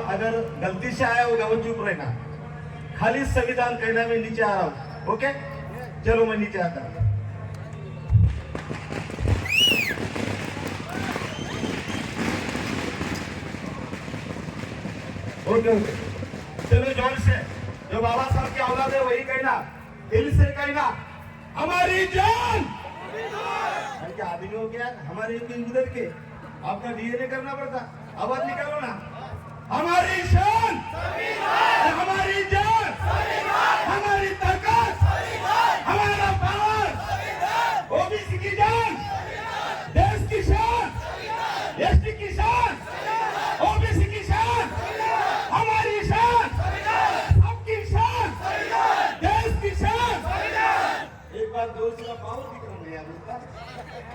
अगर गलती से आया होगा वो चुप रहना, खाली संविधान कहना मैं नीचे आ रहा हूँ। ओके, चलो मैं नीचे आता हूँ। ओके ओके, चलो जोर से, जो बाबा साहब की औलाद है वही कहना, दिल से कहना, हमारी जान। क्या आदमी हो गया, हमारे उधर के आपका डीएनए करना पड़ता, आवाज निकालो ना, हमारी शान, हमारी जान, हमारी ताकत, हमारा पावर, ओबीसी की जान, देश की शान, एसटी की शान, ओबीसी की शान, हमारी शान, सबकी शान, देश की शान। एक बार जोर से पावर दिख रहा है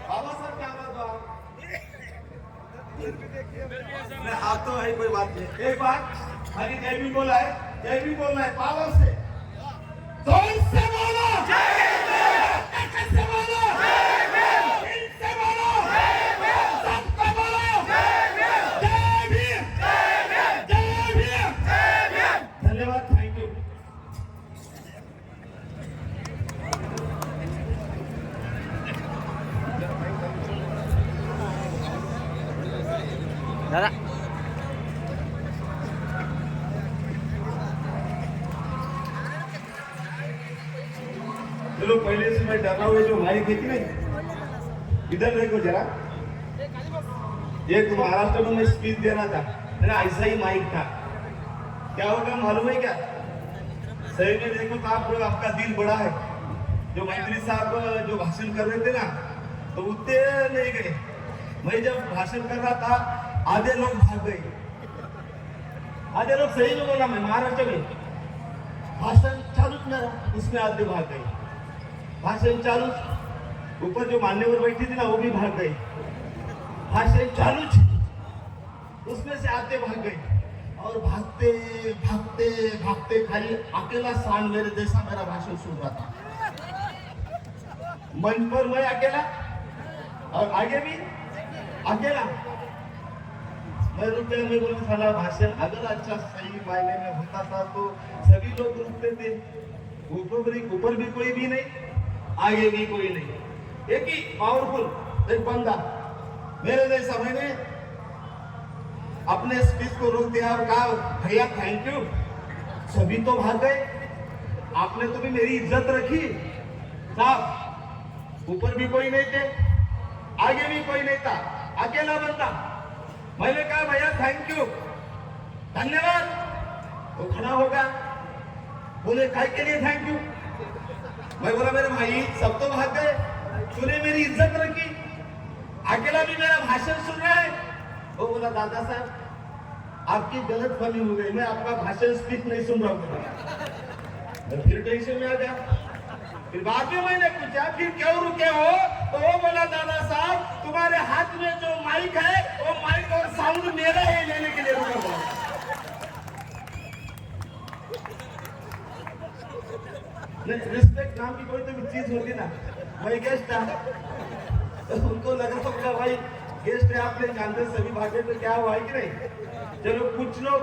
बाबा साहब, क्या बात हो आप तो है, कोई बात नहीं। एक बार खाली जय भी बोला है, जय भी बोलना है पावर से, जोर से बोलो, ताकत से बोलो, दिल से बोलो, सबको बोलो, जय भीम, जय भीम। धन्यवाद, थैंक यू। दादा चलो, पहले से मैं डर रहा हूँ, जो माइक है कि नहीं, इधर देखो जरा। एक महाराष्ट्र में मैं स्पीच दे रहा था, मेरा ऐसा ही माइक था, क्या होगा मालूम है क्या? सही में देखो तो आप, आपका दिल बड़ा है। जो मंत्री साहब जो भाषण कर रहे थे ना, तो उतने नहीं गए। मैं जब भाषण कर रहा था, आधे लोग भाग गए, आधे लोग, सही में बोला मैं, महाराष्ट्र में भाषण चालू मेरा, उसमें आधे भाग गए। भाषण चालू, ऊपर जो मान्यवर बैठी थी ना वो भी भाग गई। भाषण चालू, उसमें से आधे भाग गए, और भागते भागते भागते खाली अकेला सांड मेरे जैसा मेरा भाषण सुन रहा था। मंच पर मैं अकेला, और आगे भी अकेला। मैं रुक गया, मैं बोला साला भाषण अगर अच्छा सही मायने में होता था तो सभी लोग रुकते थे। ऊपर भी कोई भी नहीं, आगे भी कोई नहीं, एक ही पावरफुल एक बंदा मेरे जैसा। मैंने अपने स्पीच को रोक दिया और कहा, भैया थैंक यू। सभी तो भाग गए, आपने तो भी मेरी इज्जत रखी साहब। ऊपर भी कोई नहीं थे, आगे भी कोई नहीं था, अकेला बंदा। मैंने कहा भैया थैंक यू, धन्यवाद। तो खड़ा होगा, बोले काय के लिए थैंक यू? मैं बोला मेरे भाई सब तो भाग गए, तूने मेरी इज्जत रखी, अकेला भी मेरा भाषण सुन रहा है। वो बोला दादा साहब आपकी गलत फहमी हो गई, मैं आपका भाषण स्पीच नहीं सुन रहा हूँ। मैं फिर टेंशन में आ गया। फिर बाद में मैंने पूछा फिर क्यों रुके हो, तो वो बोला दादा साहब तुम्हारे हाथ में जो माइक है वो माइक और साउंड मेरा है, लेने के लिए रुका हुआ। रिस्पेक्ट नाम की कोई तो भी चीज होती ना, भाई गेस्ट था, तो उनको लगा होगा भाई गेस्ट है, आप नहीं जानते सभी भागे तो क्या हुआ है कि नहीं। चलो कुछ लोग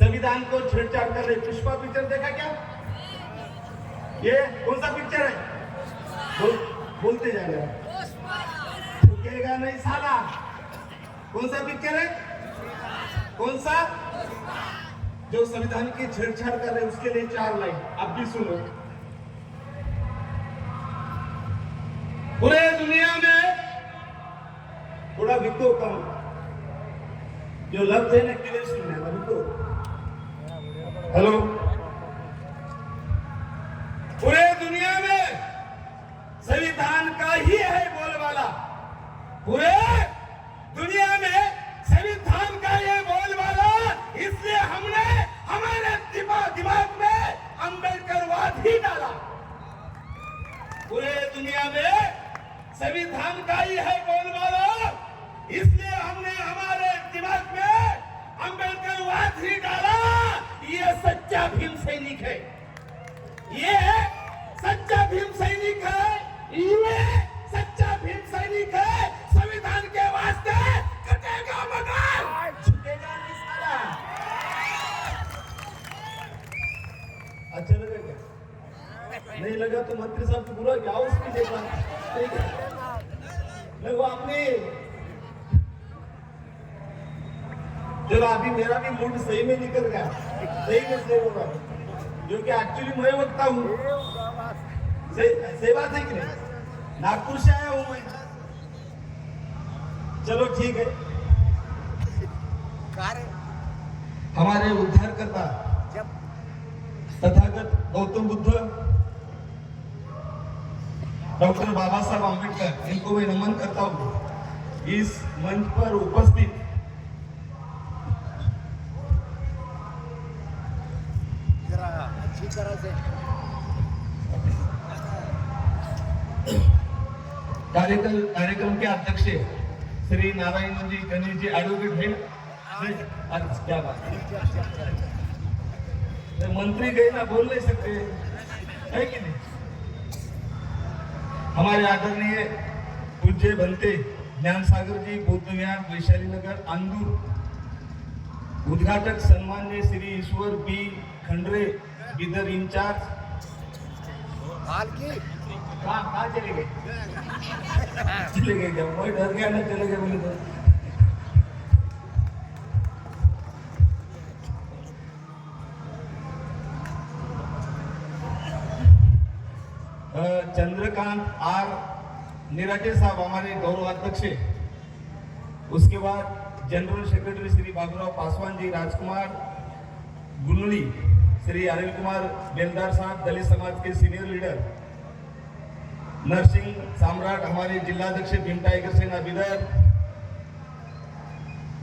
संविधान को छेड़छाड़ कर रहे। पुष्पा पिक्चर देखा क्या? ये कौन सा पिक्चर है? बोलते जा रहे, रुकेगा नहीं साला। कौन सा पिक्चर है? कौन सा? जो संविधान की छेड़छाड़ कर रहे उसके लिए 4 लाइन आप भी सुनो। पूरे दुनिया में थोड़ा विको कम, जो लफ्ज है ना क्लियर सुनने का विको। हेलो, पूरे दुनिया में संविधान का ही है बोलबाला। पूरे दुनिया में संविधान का ये बोलबाला, इसलिए हमने हमारे दिमाग में अंबेडकरवाद ही डाला। पूरे दुनिया में संविधान का ही है बोलबाला, इसलिए हमने हमारे दिमाग में अंबेडकरवाद ही डाला। ये सच्चा नहीं लगा तो मंत्री साहब को बुला क्या उसकी देखा नहीं वो अपनी चलो अभी मेरा भी मूड सही में निकल गया सही में सही होगा जो कि एक्चुअली मैं वक्ता हूँ सही बात है कि नहीं नागपुर से आया हूँ मैं चलो ठीक है हमारे उद्धार करता तथागत गौतम बुद्ध डॉक्टर बाबा साहब आम्बेडकर इनको मैं नमन करता हूँ इस मंच पर उपस्थित कार्यक्रम के अध्यक्ष श्री नारायण जी गणेश जी एडवोकेट है क्या बात है मंत्री गए ना बोल नहीं सकते है कि नहीं हमारे आदरणीय पूज्य बनते ज्ञान सागर जी बौद्ध विहार वैशाली नगर अंदूर उद्घाटक सम्मान्य श्री ईश्वर बी खंडरे इधर इंचार्ज कहाँ चले गए क्या मैं डर गया ना चले गए बोले तो चंद्रकांत आर निराटे साहब हमारे गौरवाध्यक्ष उसके बाद जनरल सेक्रेटरी श्री बाबूराव पासवान जी राजकुमार गुनली श्री अनिल कुमार बेलदार साहब दलित समाज के सीनियर लीडर नरसिंह सम्राट हमारे जिलाध्यक्ष भीम टाइगर सेना बिदर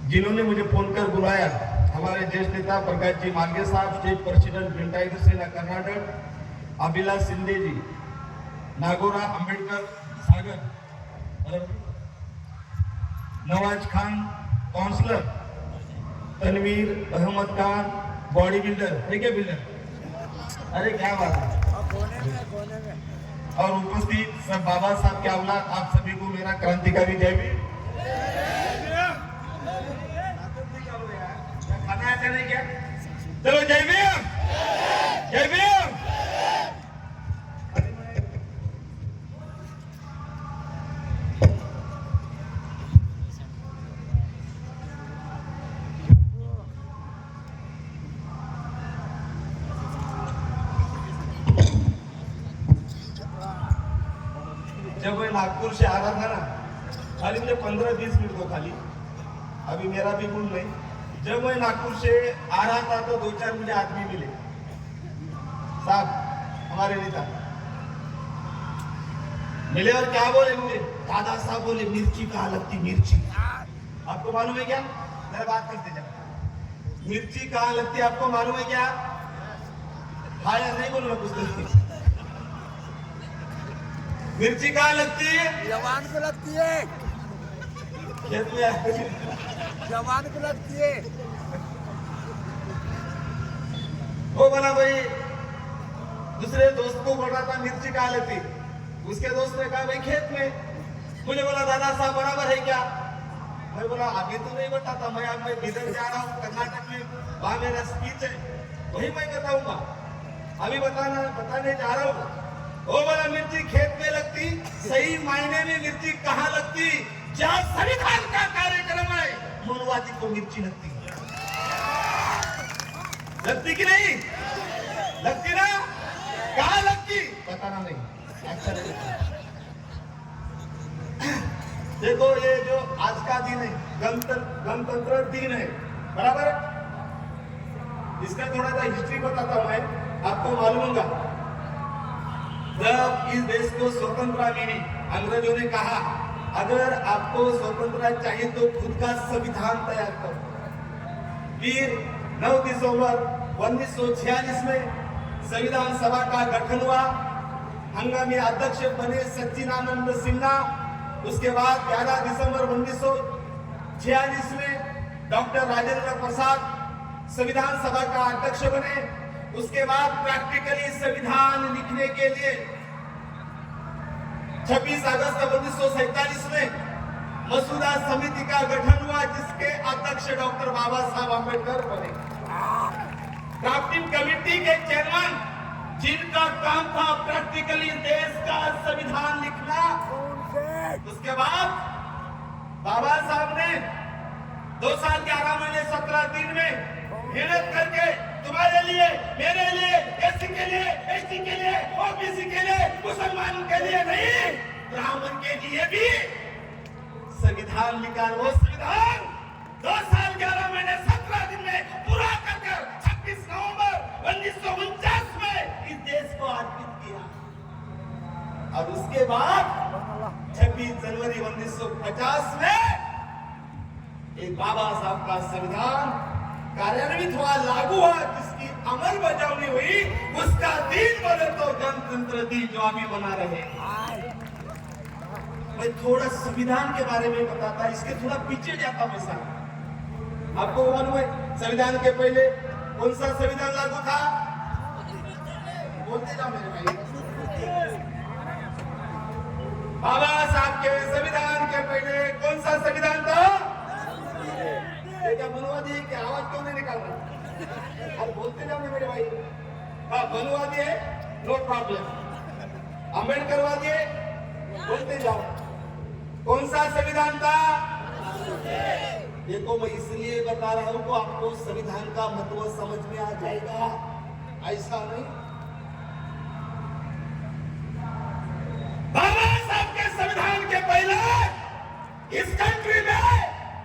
जिन्होंने मुझे फोन कर बुलाया हमारे ज्येष्ठ नेता प्रकाश जी मालगे साहब state president Bhim tiger Sena Karnataka Abhilash Shinde ji Nagora Ambedkar Sagar Nawaz Khan councillor Tanveer Ahmed Khan body builder है क्या बिल्डर अरे क्या बात है और उपस्थित सब बाबा साहब के औलाद आप सभी को मेरा क्रांतिकारी जय भीम खाना ऐसा नहीं क्या चलो जय भीम जय भीम जब मैं नागपुर से आ रहा था ना खाली मुझे 15-20 मिनट को खाली अभी मेरा भी मूड नहीं जब मैं नागपुर से आ रहा था तो 2-4 मुझे आदमी मिले साहब हमारे नेता मिले और क्या बोले मुझे दादा साहब बोले मिर्ची कहाँ लगती मिर्ची आपको मालूम है क्या मेरा बात करते जाओ मिर्ची कहाँ लगती है आपको मालूम है क्या हाँ या नहीं बोलूंगा कुछ मिर्ची कहाँ लगती है जवान को लगती है खेत में जवान को लगती है वो बोला भाई दूसरे दोस्त को बोल रहा था मिर्ची कहाँ लगती उसके दोस्त ने कहा भाई खेत में मुझे बोला दादा साहब बराबर है क्या मैं बोला अभी तो नहीं बताता मैं अब मैं बिदर जा रहा हूँ कर्नाटक में वहां मेरा स्पीच है वही मैं बताऊंगा अभी बताने जा रहा हूँ वो बोला मिर्ची खेत में लगती सही मायने में मिर्ची कहाँ लगती जहाँ संविधान का कार्यक्रम है मनुवादी को मिर्ची लगती कि नहीं लगती ना कहाँ लगती बताना नहीं अच्छा नहीं देखो ये जो आज का दिन है गणतंत्र दिन है बराबर इसका थोड़ा सा हिस्ट्री बताता हूं मैं आपको मालूम होगा जब इस देश को स्वतंत्रता मिली अंग्रेजों ने कहा अगर आपको स्वतंत्रता चाहिए तो खुद का संविधान तैयार करो फिर 9 दिसंबर 1946 में संविधान सभा का गठन हुआ हंगामी अध्यक्ष बने सच्चिदानंद सिन्हा उसके बाद 11 दिसंबर 1946 में डॉक्टर राजेंद्र प्रसाद संविधान सभा का अध्यक्ष बने उसके बाद प्रैक्टिकली संविधान लिखने के लिए 26 अगस्त 1947 में मसूदा समिति का गठन हुआ जिसके अध्यक्ष डॉक्टर बाबा साहब आम्बेडकर बने ड्राफ्टिंग कमेटी के चेयरमैन जिनका काम था प्रैक्टिकली देश का संविधान लिखना, कौन से? उसके बाद बाबा साहब ने 2 साल 11 महीने 17 दिन में मेहनत करके तुम्हारे लिए, मेरे लिए, एससी के लिए, एसटी के लिए, ओबीसी के लिए, मुसलमान के लिए नहीं, ब्राह्मण के लिए भी संविधान लिखा। वो संविधान 2 साल 11 महीने 17 दिन में पूरा कर 26 नवंबर 1949 में इस देश को अर्पित किया। और उसके बाद 26 जनवरी 1950 में एक बाबा साहब का संविधान कार्यान्वित हुआ, लागू हुआ, जिसकी अमल बजावनी हुई। उसका दिन बोले तो गणतंत्र दिन जो अभी मना रहे। मैं थोड़ा संविधान के बारे में बताता, इसके थोड़ा पीछे जाता मैं साहब। आपको मालूम है संविधान के पहले कौन सा संविधान लागू था? बोलते जाओ मेरे भाई। बाबा साहब के संविधान के पहले कौन सा संविधान था? क्या बनवा दिए? क्या आवाज क्यों नहीं निकाल रहा? अरे बोलते जाओ मेरे भाई। हाँ, बनवा दिए, नो प्रॉब्लम। अमेंड करवा दिए, बोलते जाओ। कौन सा संविधान था? देखो, मैं इसलिए बता रहा हूं कि आपको संविधान का महत्व समझ में आ जाएगा, ऐसा नहीं। बाबा साहब के संविधान के पहले इस कंट्री में,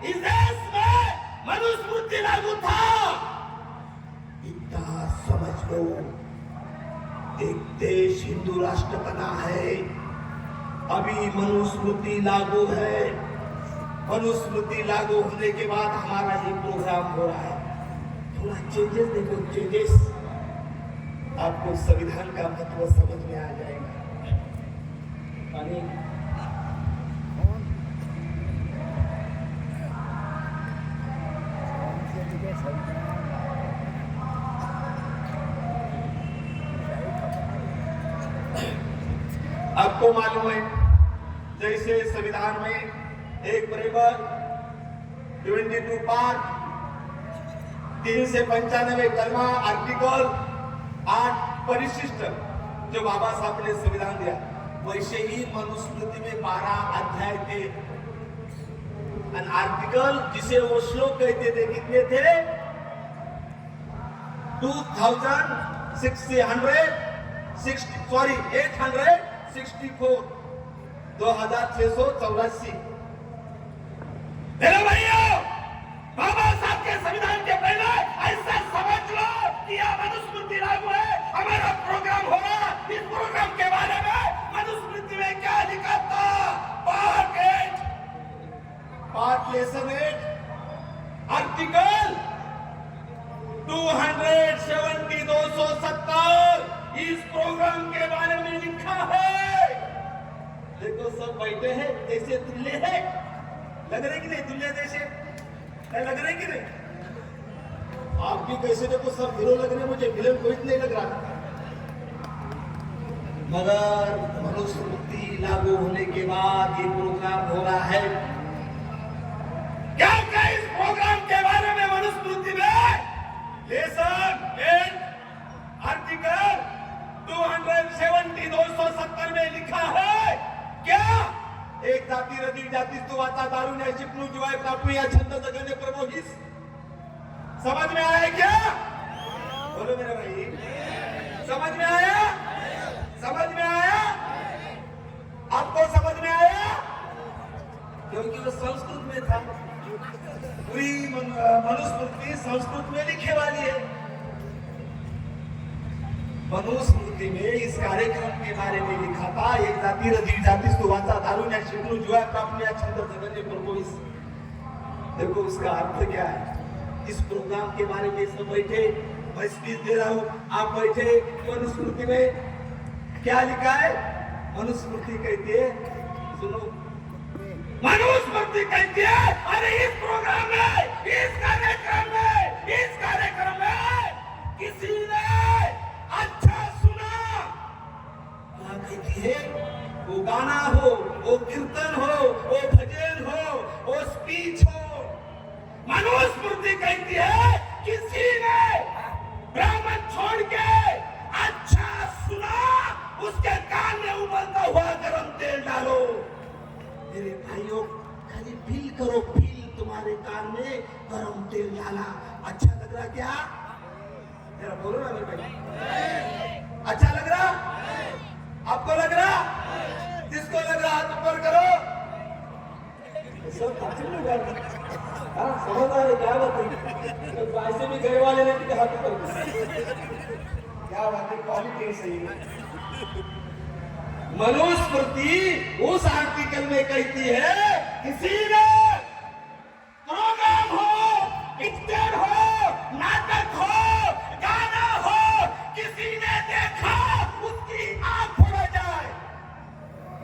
इस देश में मनुस्मृति लागू था। इतना समझ लो, एक देश हिंदू राष्ट्र बना है, अभी मनुस्मृति लागू है। मनुस्मृति लागू होने के बाद हमारा ये प्रोग्राम हो रहा है। थोड़ा चेंजेस देखो, चेंजेस, आपको संविधान का महत्व समझ में आ जाएगा। आपको मालूम है जैसे संविधान में एक बराबर 22 पार्ट 3 से 95 कलमा आर्टिकल 8 परिशिष्ट जो बाबा साहब ने संविधान दिया, वैसे ही मनुस्मृति में 12 अध्याय थे। आर्टिकल जिसे वो श्लोक कहते थे, कितने थे? 2684 मेरे भाइयों, बाबा साहब के संविधान के पहले ऐसा समझ लो कि यह मनुस्मृति लागू है, हमारा प्रोग्राम हो रहा। इस प्रोग्राम के बारे में मनुस्मृति में क्या लिखा था? पार्ट 8 आर्टिकल 270 इस प्रोग्राम के बारे में लिखा है। देखो, सब बैठे हैं जैसे दुल्ले हैं, लग रहे कि नहीं? दुल्ले जैसे लग रहे कि नहीं? आप भी कैसे देखो, सब हीरो लग रहे, मुझे विलन कोई नहीं लग रहा। मगर मनुस्मृति लागू होने के बाद ये प्रोग्राम हो रहा है। क्या क्या इस प्रोग्राम के बारे में मनुस्मृति में लेसन 8 आर्टिकल 270 में लिखा है? क्या एक जाती रदी जाती वाचा दारू न्याय चिपणू जीवाय प्राप्त या छंद जगने प्रमोहिस। समझ में आया क्या? बोलो मेरे भाई, समझ में आया? समझ में आया? आपको समझ में आया? क्योंकि वो संस्कृत में था। पूरी मनुस्मृति संस्कृत में लिखे वाली है। मनुस्मृति में इस कार्यक्रम के बारे में लिखा था, एक जाति रदी जाति वाचा दारू न्याय चिपणू जीवाय प्राप्त या छंद जगने प्रमोहिस। देखो उसका अर्थ क्या है। इस प्रोग्राम के बारे में सब बैठे, मैं स्पीच दे रहा हूं, आप बैठे। मनुस्मृति में क्या लिखा है? मनुस्मृति कहती है, सुनो, मनुस्मृति कहती है, अरे इस प्रोग्राम में, इस कार्यक्रम में किसी ने अच्छा सुना? क्या कहती है? वो गाना हो, वो कीर्तन हो, वो भजन हो, वो स्पीच हो। मनुस्मृति कहती है किसी ने ब्राह्मण छोड़ के अच्छा कहना अच्छा लग रहा क्या? जरा बोलो ना मेरे भाई, अच्छा लग रहा? आपको लग रहा? जिसको लग रहा हाथ ऊपर करो। सब अच्छे लोग हैं। हाँ समझ आ रही क्या बात है? तो ऐसे भी गए वाले ने भी हाथ ऊपर किया। क्या बात है, क्वालिटी सही है। मनुस्मृति उस आर्टिकल में कहती है किसी ने प्रोग्राम हो, पिक्चर हो, नाटक हो, गाना हो, किसी ने देखा उसकी आंख फोड़ा जाए।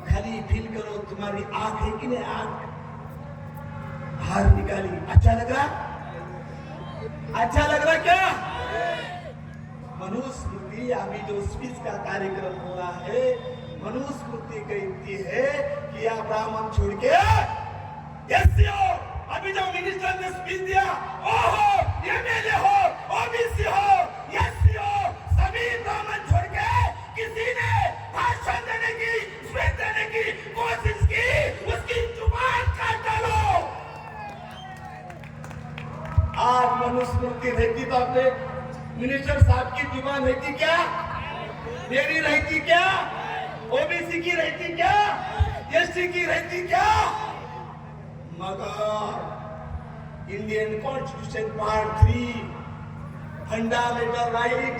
खाली फील करो तुम्हारी आंख है कि नहीं, आंख बाहर निकाली। अच्छा लग रहा? अच्छा लग रहा क्या? मनुस्मृति अभी जो स्पीच का कार्यक्रम हो रहा है, मनुस्मृति कहती है कि आप ब्राह्मण छोड़ के अभी जो मिनिस्टर ने स्पीच दिया, ओहो एमएलए हो, ओबीसी हो, एससी हो, सभी ब्राह्मण छोड़ के किसी ने भाषण देने की, स्पीच देने की कोशिश की, उसकी जुबान काट डालो। आज मनुस्मृति रहती तो अपने मिनिस्टर साहब की जुबान रहती क्या? मेरी रहती क्या? ओबीसी की रहती क्या? एसटी की रहती क्या? मगर Indian constitution part 3 fundamental right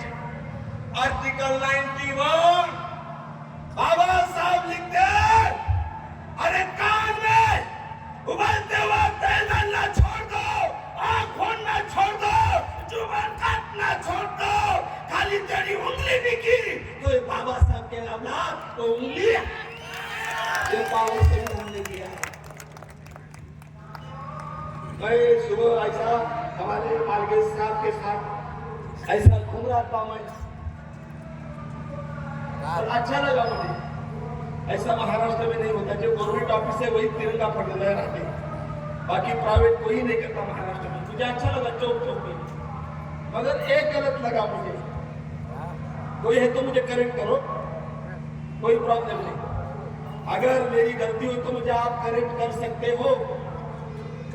article 91 बाबा साहब लिखते हैं, अरे कान में उबलते हुए तेल डालना छोड़ दो, आंख खोलना छोड़ दो, जुबान काटना छोड़ दो, खाली तेरी उंगली भी की तो ये बाबा साहब के औलाद तो उंगली ये पावर से हमने किया है। मैं सुबह ऐसा हमारे मालगेश साहब के साथ ऐसा घूम रहा था मैं, और अच्छा लगा मुझे। ऐसा महाराष्ट्र में नहीं होता, जो गवर्नमेंट ऑफिस है वही तिरंगा फट लहराते, बाकी प्राइवेट कोई नहीं करता महाराष्ट्र में। मुझे अच्छा लगा चौक चौक में, मगर एक गलत लगा मुझे। कोई है तो मुझे करेक्ट करो, कोई प्रॉब्लम नहीं। अगर मेरी गलती हुई तो मुझे आप करेक्ट कर सकते हो।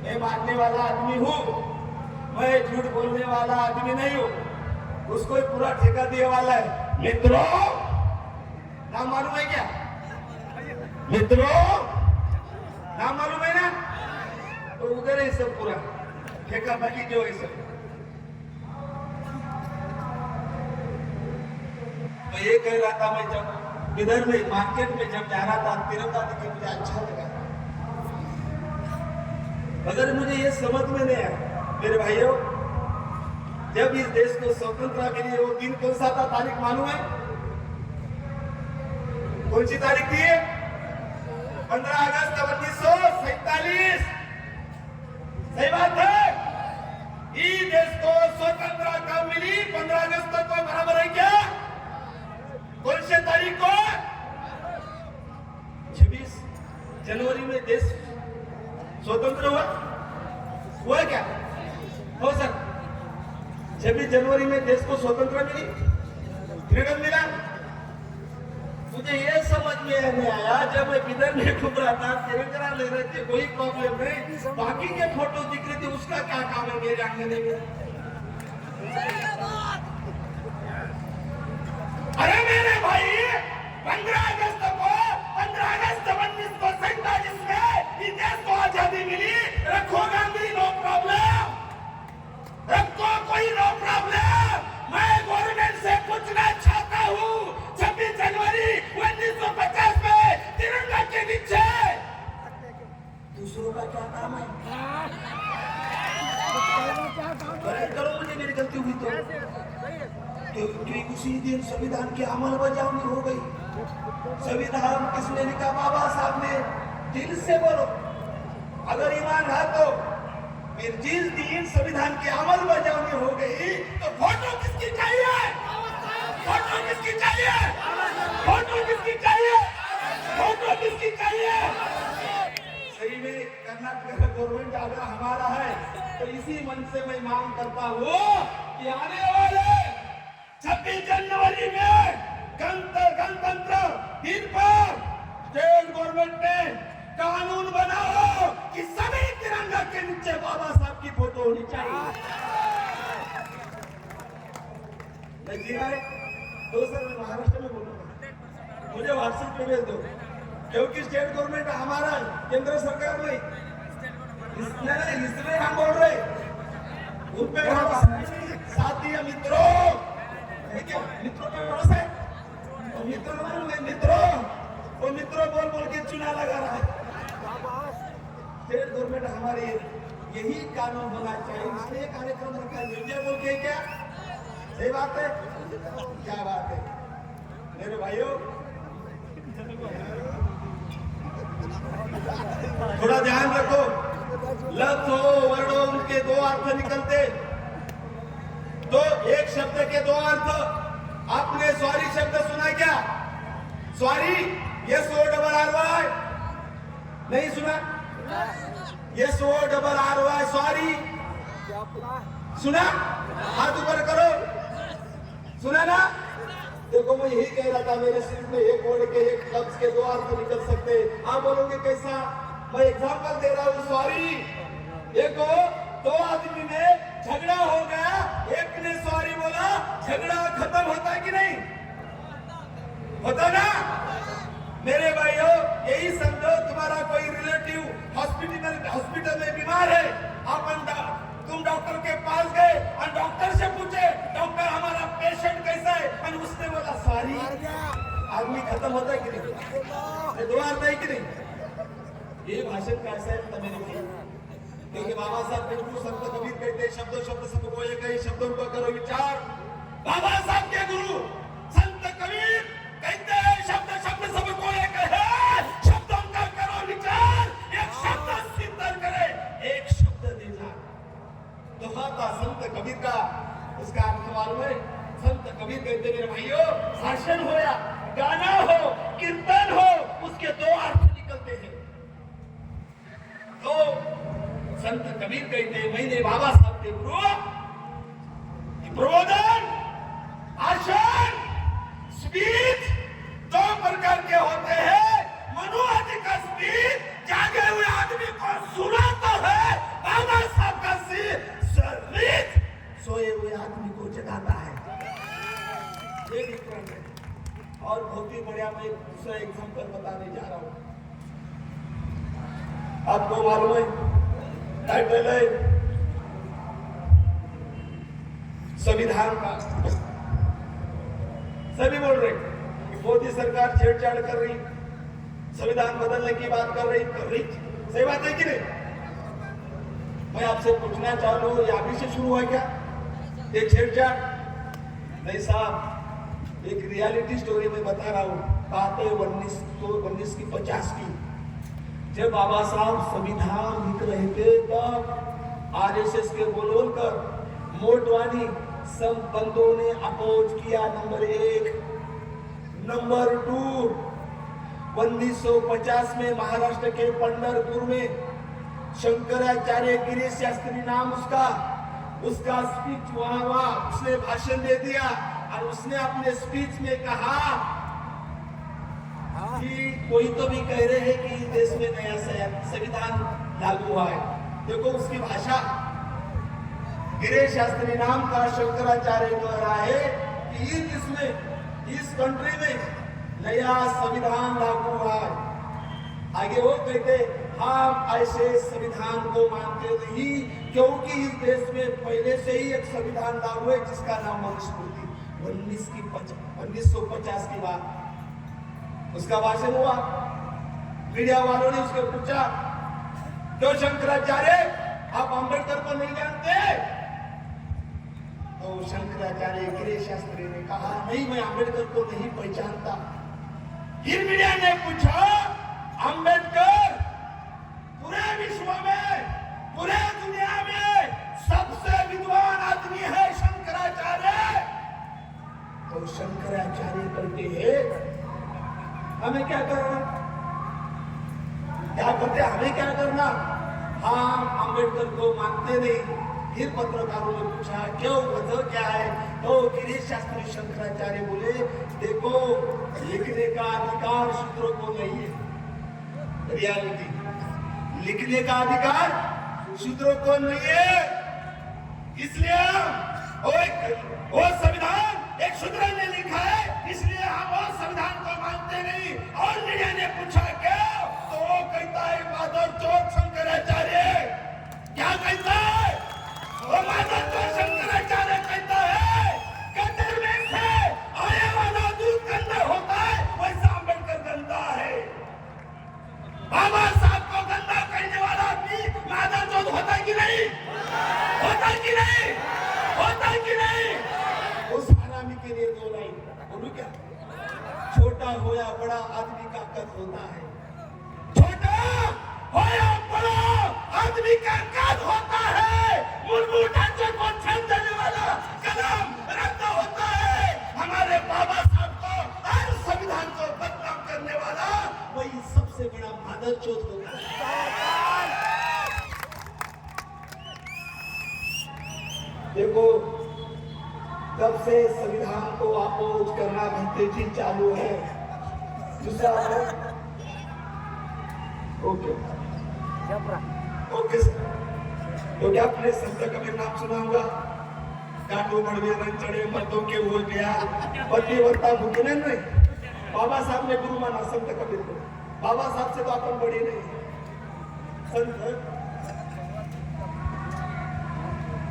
मैं मानने वाला आदमी हूँ, मैं झूठ बोलने वाला आदमी नहीं हूँ, उसको पूरा ठेका दिए वाला है। मित्रों नाम मालूम है क्या? मित्रों नाम मालूम है ना? तो उधर है सब पूरा ठेका बाकी जो है सब। मैं ये कह रहा था, मैं जब इधर में मार्केट में जब जा रहा था तिरंगा दिखे मुझे अच्छा लगा, मगर मुझे ये समझ में नहीं आया मेरे भाइयों, जब इस देश को स्वतंत्रता मिली वो दिन कौन सा था? तारीख मालूम है? कौन सी तारीख थी? 15 अगस्त 1947। सही बात है। इस देश को स्वतंत्रता कब मिली? 15 अगस्त को बराबर है क्या? कौन सी तारीख को? 26 जनवरी में देश स्वतंत्र हुआ क्या? हो सर 26 जनवरी में देश को स्वतंत्र मिली, फ्रीडम मिला। मुझे ये समझ में नहीं आया, जब मैं बिदर में घूम रहा था तिरंगा ले रहे थे, कोई प्रॉब्लम नहीं, बाकी के फोटो दिख रहे थे, उसका क्या काम है मेरे आंगन में? अरे मेरे भाई 15 अगस्त को 1947 में इस देश को आजादी मिली। रखो गांधी नो प्रॉब्लम, रखो कोई नो प्रॉब्लम। मैं गवर्नमेंट से पूछना चाहता हूँ 26 जनवरी 1950 में तिरंगा के नीचे दूसरों का क्या काम है? करो मुझे मेरी गलती हुई तो उसी दिन संविधान की अमलबजावनी हो गई। संविधान किसने लिखा? बाबा साहब ने। दिल से बोलो, अगर ईमान रहा तो फिर जिस दिन संविधान की अमलबजावनी हो गई तो फोटो किसकी चाहिए? फोटो किसकी चाहिए? फोटो किसकी चाहिए? फोटो किसकी चाहिए? सही में कर्नाटक का गवर्नमेंट अगर हमारा है तो इसी मन से मैं मांग करता हूँ कि आने वाले 26 जनवरी में गणतंत्र दिन पर स्टेट गवर्नमेंट ने कानून बनाओ कि सभी तिरंगा के नीचे बाबा साहब की फोटो होनी चाहिए। दिल्ली आए तो सर मैं महाराष्ट्र में बोलूंगा, मुझे व्हाट्सएप पे भेज दो, क्योंकि स्टेट गवर्नमेंट हमारा केंद्र सरकार नहीं, इसलिए हम बोल रहे उन पे साथी मित्रों, मित्रों का भरोसा है, मित्रों बोल बोल के चुना लगा रहा है। स्टेट गवर्नमेंट हमारी यही कानून होना चाहिए, इसलिए कार्यक्रम रखा है। निर्णय बोल के क्या सही बात है, क्या बात है मेरे भाइयों, थोड़ा ध्यान रखो। लफ्ज हो वर्ड हो उनके दो अर्थ निकलते, तो एक शब्द के दो अर्थ। आपने सॉरी शब्द सुना क्या? सॉरी SORRY नहीं सुना? SORRY सॉरी सुना? हाथ ऊपर करो, सुना ना? देखो मैं यही कह रहा था, मेरे सिर्फ में एक वर्ड के एक लफ्ज के दो अर्थ निकल सकते। आप बोलोगे कैसा? मैं एग्जांपल दे रहा हूँ। सॉरी, देखो दो आदमी में झगड़ा हो गया, एक ने सॉरी बोला, झगड़ा खत्म होता है कि नहीं होता ना? मेरे भाइयों यही समझो, तुम्हारा कोई रिलेटिव हॉस्पिटल में बीमार है, तुम डॉक्टर के पास गए और डॉक्टर से पूछे, डॉक्टर हमारा पेशेंट कैसा है, और उसने बोला सॉरी, आदमी खत्म होता है कि नहीं? दो अर्थ है कि नहीं? ये भाषण कैसा है मेरे भाई, क्योंकि बाबा साहब बिल्कुल संत कबीर कहते, शब्दों शब्द सबको एक ही, शब्दों पर करो विचार। बाबा साहब के गुरु संत कबीर कहते हैं, शब्द शब्द सबको एक है, शब्दों का करो विचार, एक शब्द सिद्ध करे, एक शब्द देना। दोहा था संत कबीर का, उसका अर्थ मालूम है? संत कबीर कहते मेरे भाइयों, भाषण हो या गाना हो, कीर्तन हो, उसके दो अर्थ निकलते हैं। तो संत कबीर कहते हैं, मैंने बाबा साहब के गुरु प्रबोधन, भाषण, स्पीच दो प्रकार के होते हैं। मनोवादी का स्पीच जागे हुए आदमी को सुनाता है, बाबा साहब का स्पीच सोए हुए आदमी को जगाता है। ये डिफरेंट है। और बहुत ही बढ़िया मैं दूसरा एग्जांपल बताने जा रहा हूं। आपको मालूम है टाइटल है संविधान का। सभी बोल रहे कि मोदी सरकार छेड़छाड़ कर रही, संविधान बदलने की बात कर रही। सही बात है कि नहीं? मैं आपसे पूछना चाहूँ, ये अभी से शुरू हुआ क्या ये छेड़छाड़? नहीं साहब, एक रियलिटी स्टोरी में बता रहा हूँ। बात है 19 की 50 की, जब बाबा साहब संविधान लिख रहे थे, तब RSS के बोलकर मोटवानी सब बंदों ने अपोज किया। नंबर 1। नंबर 2, 1950 में महाराष्ट्र के पंढरपुर में शंकराचार्य गिरीश शास्त्री नाम उसका स्पीच वहां उसने भाषण दे दिया, और उसने अपने स्पीच में कहा कि कोई तो भी कह रहे हैं कि देश में नया संविधान लागू हुआ है। देखो उसकी भाषा, गिरीश शास्त्री नाम का शंकराचार्य कह रहा है कि इस कंट्री में नया संविधान लागू हुआ है। आगे वो कहते, हम ऐसे संविधान को मानते नहीं, क्योंकि इस देश में पहले से ही एक संविधान लागू है जिसका नाम मनुस्मृति। 1950 की बात, उसका भाषण हुआ। मीडिया वालों ने उसको पूछा, तो शंकराचार्य आप अंबेडकर को नहीं जानते? तो शंकराचार्य गिरीश शास्त्री ने कहा, नहीं, मैं अंबेडकर को नहीं पहचानता। फिर मीडिया ने पूछा, अंबेडकर पूरे विश्व में, पूरे दुनिया में सबसे विद्वान आदमी है शंकराचार्य। तो शंकराचार्य कहते हैं, हमें क्या करना? क्या करते? हमें क्या करना? हम अंबेडकर को मानते नहीं। फिर पत्रकारों ने पूछा, क्यों, वजह क्या है? तो गिरीश शास्त्री शंकराचार्य बोले, देखो, लिखने का अधिकार शूद्रों को नहीं है। रियलिटी, लिखने का अधिकार शूद्रों को नहीं है, इसलिए वो संविधान एक के लिए 2 लाइन बोलूं क्या? छोटा हो या बड़ा आदमी का कद होता है, छोटा हो या बड़ा आदमी का कद होता है, मूलभूत ढांचे को छेद देने वाला कलम रद्द होता है। हमारे बाबा साहब को और संविधान को बदनाम करने वाला वही सबसे बड़ा मादरचोद होता है। देखो, तब से संविधान को अपोज करना भी तेजी चालू है। दूसरा है ओके ओके सर, तो क्या आपने संत कबीर नाम सुना होगा? काटो बड़वे रंग चढ़े मर्दों के हो गया पतिव्रता भूखी नहीं। बाबा साहब ने गुरु माना संत कबीर को। बाबा साहब से तो अपन बड़े नहीं संत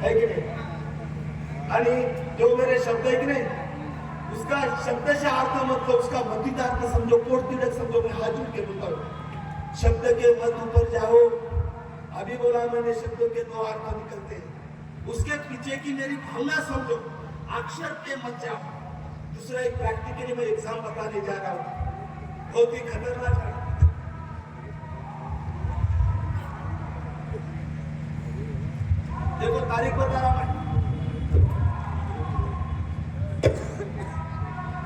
है कि नहीं? आणि जो मेरे शब्द है कि नहीं, उसका शब्द से अर्थ मतलब उसका मतितार्थ समझो, कोट समझो। मैं हाथ जोड़ के बोलता हूँ, शब्द के मत ऊपर जाओ। अभी बोला मैंने, शब्दों के 2 अर्थ निकलते हैं, उसके पीछे की मेरी भावना समझो, अक्षर पे मत जाओ। दूसरा एक प्रैक्टिकली मैं एग्जाम बताने जा रहा हूँ, बहुत ही खतरनाक है। देखो तारीख बता रहा मैं,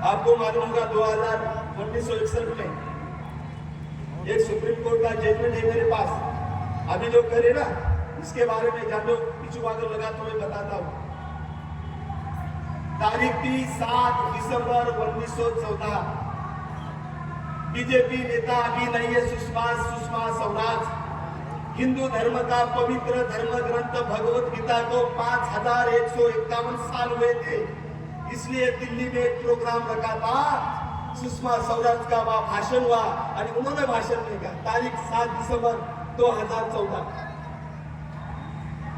आपको मालूम होगा 1961 में एक सुप्रीम कोर्ट का जजमेंट है मेरे पास। अभी जो करे ना इसके बारे में जान लो, पीछू वागर लगा तो मैं बताता हूं। तारीख थी 7 दिसंबर 1914। बीजेपी नेता अभी नहीं है सुषमा स्वराज हिंदू धर्म का पवित्र धर्म ग्रंथ भगवत गीता को 5151 साल हुए थे, इसलिए दिल्ली में एक प्रोग्राम रखा था। सुषमा स्वराज का वहां भाषण हुआ और उन्होंने भाषण नहीं कहा। तारीख 7 दिसंबर 2014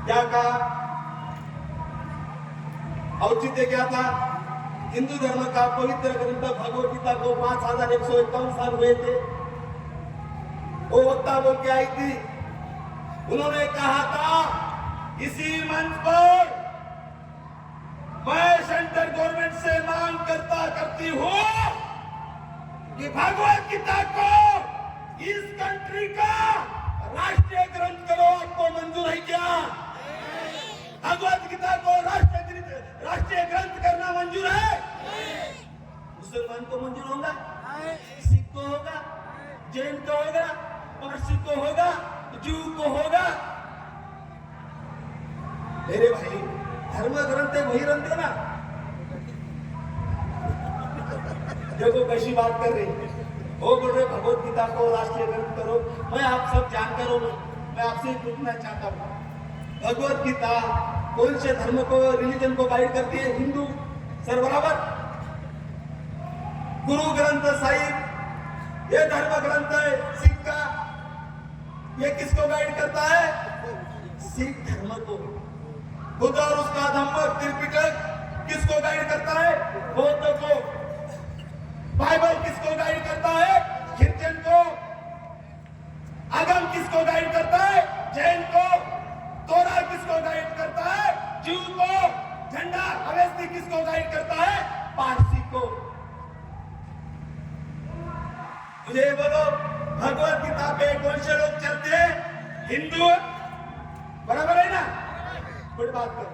क्या कहा? औचित्य क्या था? हिंदू धर्म का पवित्र ग्रंथ भगवत गीता को 5151 साल हुए थे। वो वक्ता बोल के आई थी, उन्होंने कहा था इसी मंच पर मैं सेंट्रल गवर्नमेंट से मांग करती हूं कि भगवत गीता को इस कंट्री का राष्ट्रीय ग्रंथ करो। आपको मंजूर है क्या? भगवत गीता को राष्ट्रीय ग्रंथ करना मंजूर है? मुसलमान को मंजूर होगा, सिख को होगा, जैन को होगा, पारसी को होगा, जू को होगा। मेरे भाई, धर्म ग्रंथ वही ग्रंथ है ना। देखो कैसी बात कर रही, वो बोल रहे भगवत गीता को राष्ट्रीय ग्रंथ करो। मैं आप सब जानकर हूं, मैं आपसे पूछना चाहता हूं, भगवत गीता कौन से धर्म को, रिलीजन को गाइड करती है? हिंदू सर बराबर। गुरु ग्रंथ साहिब ये धर्म ग्रंथ है सिख का, ये किसको गाइड करता है? सिख धर्म को। बुद्ध और उसका धम्म त्रिपिटक किसको गाइड करता है? बौद्ध को। बाइबल किसको गाइड करता है? क्रिश्चियन को। आगम किसको गाइड करता है? जैन को। तोरा किसको गाइड करता है? जू को। झंडा अवेस्ती किसको गाइड करता है? पारसी को। मुझे बोलो, भगवत गीता पे कौन से लोग चलते हैं? हिंदू बराबर है ना? बड़ी बात करो।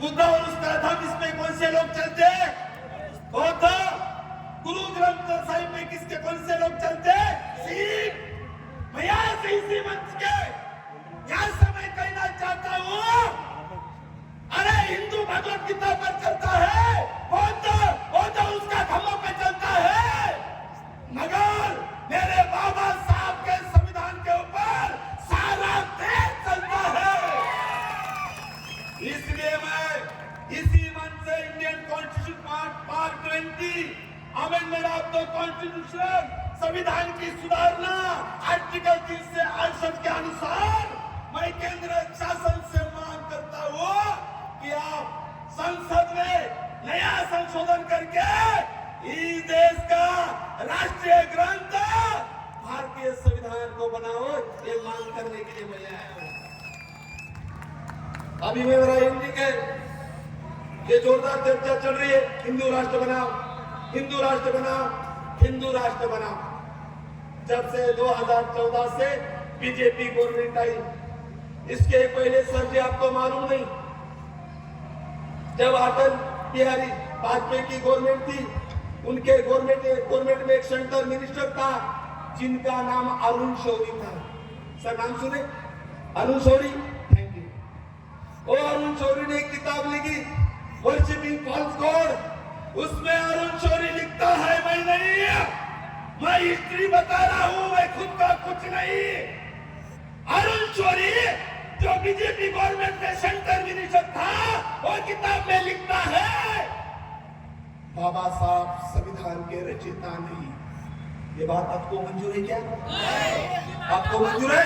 बुद्ध और उसका धर्म इसमें कौन से लोग चलते हैं? बौद्ध। गुरु ग्रंथ साहिब में किसके कौन से लोग चलते हैं? सिख। मैं यहां से इसी मंच के यहां से मैं कहना चाहता हूं, अरे हिंदू भगवत गीता पर चलता है, बौद्ध उसका धर्म पे चलता है, मगर मेरे बाबा साहब के संविधान के ऊपर सारा देश चलता है। इसलिए मैं इसी मन से Indian constitution part 20 amendment of the constitution, संविधान की सुधारना, आर्टिकल 30 से 68 के अनुसार मैं केंद्र शासन से मांग करता हूं कि आप संसद में नया संशोधन करके इस देश का राष्ट्रीय ग्रंथ भारतीय संविधान को बनाओ। ये मांग करने के लिए मैं आया हूं। अभी मैं मेरा हिंदी के ये जोरदार चर्चा चल रही है, हिंदू राष्ट्र बनाओ, हिंदू राष्ट्र बनाओ, हिंदू राष्ट्र बनाओ। जब से 2014 से बीजेपी गवर्नमेंट आई, इसके पहले सर जी आपको मालूम नहीं, जब अटल बिहारी वाजपेयी की गवर्नमेंट थी, उनके गवर्नमेंट में एक सेंट्रल मिनिस्टर था जिनका नाम अरुण शौरी था। सर नाम सुने? अरुण शौरी। Thank you. वो अरुण शौरी ने एक किताब लिखी, वर्शिपिंग फॉल्स गॉड। उसमें अरुण शौरी लिखता है, मैं नहीं, मैं हिस्ट्री बता रहा हूं, मैं खुद का कुछ नहीं। अरुण शौरी जो बीजेपी गवर्नमेंट में सेंट्रल मिनिस्टर था, वो किताब में लिखता है बाबा साहब संविधान के रचयिता नहीं। ये बात आपको मंजूर है क्या? आपको मंजूर है?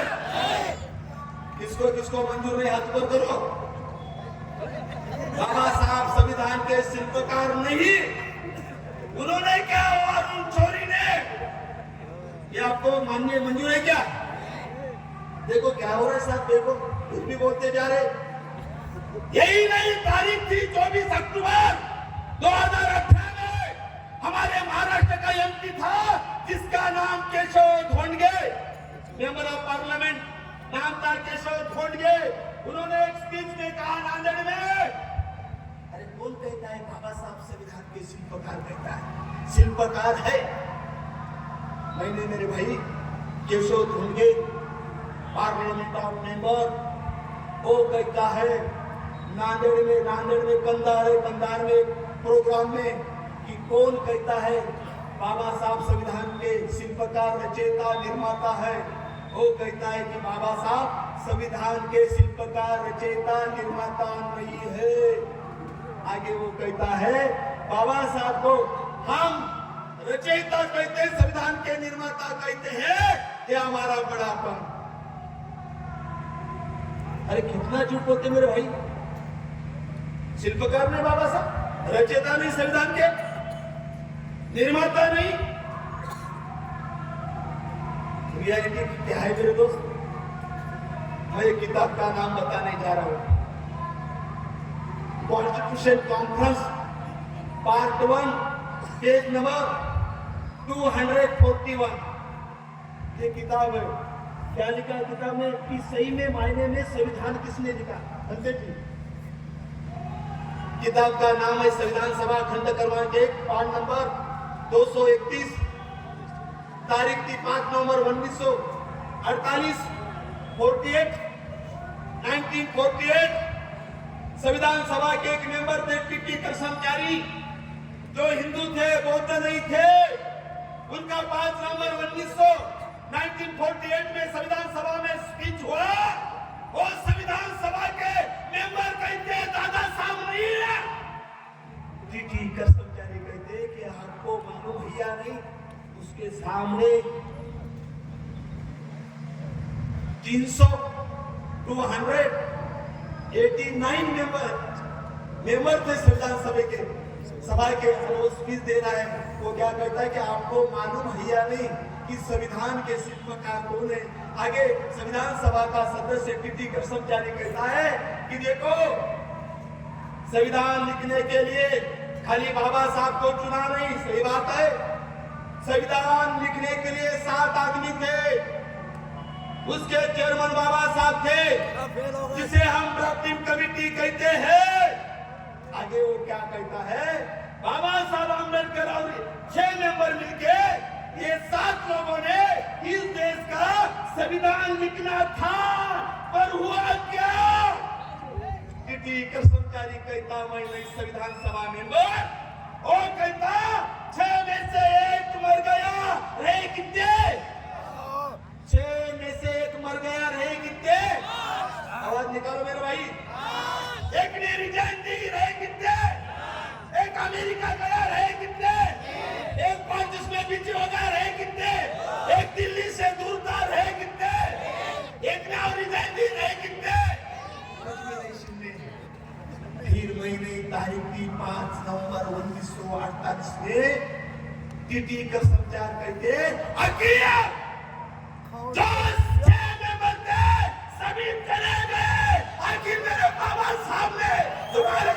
किसको किसको मंजूर नहीं, हाथ ऊपर करो। बाबा साहब संविधान के शिल्पकार नहीं। उन्होंने क्या, अरुण शौरी ने, ये आपको मानने मंजूर है क्या? देखो क्या हो रहा है साहब, देखो कुछ भी बोलते जा रहे। यही नहीं तारीख थी 24 अक्टूबर 2018 में हमारे महाराष्ट्र का एमपी था जिसका नाम Keshav Dhondge, member of parliament, नाम था केशव धोंडगे। उन्होंने एक स्पीच में कहा नांदेड़ में, अरे कौन कहता है बाबा साहब संविधान के शिल्पकार? कहता है शिल्पकार है मैंने, मेरे भाई Keshav Dhondge parliament of member, वो कहता है नांदेड़ में कंधार में प्रोग्राम में कि कौन कहता है बाबा साहब संविधान के शिल्पकार, रचयिता, निर्माता है। वो कहता है कि बाबा साहब संविधान के शिल्पकार, रचयिता, निर्माता नहीं है। आगे वो कहता है बाबा साहब को हम रचयिता कहते हैं, संविधान के निर्माता कहते हैं, ये हमारा बड़ापन। अरे कितना झूठ बोलते मेरे भाई। शिल्पकार नहीं बाबा साहब, रचयिता नहीं संविधान के, निर्माता नहीं। रियलिटी क्या है मेरे दोस्त? मैं एक किताब का नाम बताने जा रहा हूं, constitution conference part 1 page number 241। ये किताब है। क्या लिखा है किताब में कि सही में मायने में संविधान किसने लिखा? अंते जी। किताब का नाम है संविधान सभा खंड क्रमांक 1 पाठ नंबर 231, तारीख थी 5 नवंबर 1948, 1948। संविधान सभा के एक मेंबर थे टीटी कृष्णाचारी, जो हिंदू थे, बौद्ध नहीं थे। उनका 5 नवंबर 1948 में संविधान सभा में स्पीच हुआ। वो संविधान सभा के मेंबर कहते दादा साहब नहीं है, टीटी कृष्णाचारी कहते कि आपको मालूम भैया नहीं, उसके सामने 289 मेंबर थे संविधान सभा के वो स्पीच दे रहा है। वो क्या कहता है कि आपको मालूम है या नहीं कि संविधान के शिल्पकार कौन है? आगे संविधान सभा का सदस्य टीटी कृष्णाचारी कहता है कि देखो, संविधान लिखने के लिए खाली बाबा साहब को चुना नहीं, सही बात है। संविधान लिखने के लिए 7 आदमी थे, उसके चेयरमैन बाबा साहब थे, जिसे हम ड्राफ्टिंग कमेटी कहते हैं। आगे वो क्या कहता है, बाबा साहब अम्बेडकर और 6 मेंबर मिलके ये 7 लोगों ने इस देश का संविधान लिखना था, पर हुआ क्या? टीटी कृष्णाचारी कहता मैं नहीं संविधान सभा मेंबर। वो कहता 6 में से 1 मर गया, रहे कितने? 6 में से 1 मर गया, रहे कितने? आवाज निकालो मेरे भाई। एक ने रिजाइन दी, रहे कितने? एक अमेरिका गया, रहे कितने? एक 5 में बीच हो गया, रहे कितने? एक दिल्ली से दूर था, रहे कितने? एक ने और रिजाइन दी, रहे कितने? फिर महीने तारीख थी 5 नवंबर 1948 में टीटी का संचार करके अकिया जो 6 मेंबर थे सभी चले गए। आखिर मेरे बाबा साहब ने तुम्हारे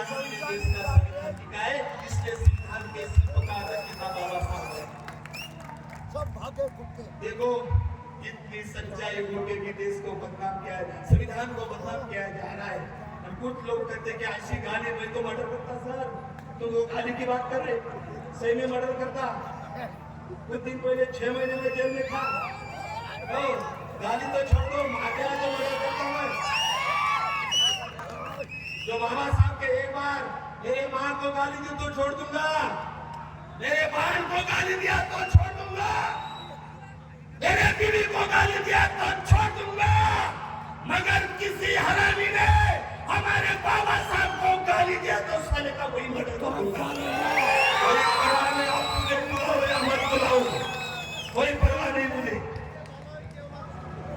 आज के देश का संविधान टिका है, इसके संविधान के शिल्पकार रचयिता बाबा साहब है। सब भागे फुटके। देखो इतनी सच्चाई होके भी देश को बदनाम किया है, संविधान को बदनाम किया जा रहा है। और कुछ लोग कहते हैं कि ऐसी गाली में तो मर्डर करता सर, तो वो गाली की बात कर रहे, सही में मर्डर करता। कुछ दिन पहले 6 महीने में जेल में था। गाली तो छोड़ दो, मारते हैं तो मर्डर करता मैं। जो बाबा साहब के एक बार मेरे माँ को गाली दी तो छोड़ दूंगा, मेरे बहन को गाली दिया तो छोड़ दूंगा, मेरे बीवी को गाली दिया तो छोड़ दूंगा, मगर किसी हरामी ने हमारे बाबा साहब को गाली दिया तो साले का वही मर्डर करूंगा। कोई परवाह नहीं, आप मुझे बुलाओ या मत बुलाओ, कोई परवाह नहीं मुझे।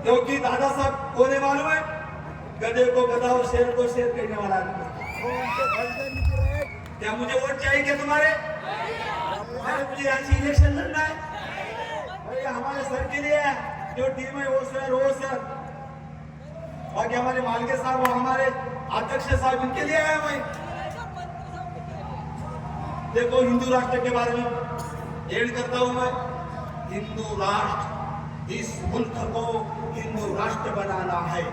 क्योंकि दादा साहब कोने मालूम है, गधे को गधा और शेर को शेर कहने वाला आदमी। क्या मुझे वोट चाहिए क्या तुम्हारे? अरे मुझे ऐसी इलेक्शन लड़ना है भाई, हमारे सर के लिए जो टीम है वो सर, बाकी हमारे मालके साहब और हमारे अध्यक्ष साहब इनके लिए है भाई। देखो हिंदू राष्ट्र के बारे में एड करता हूं मैं, हिंदू राष्ट्र, इस मुल्क को हिंदू राष्ट्र बनाना है।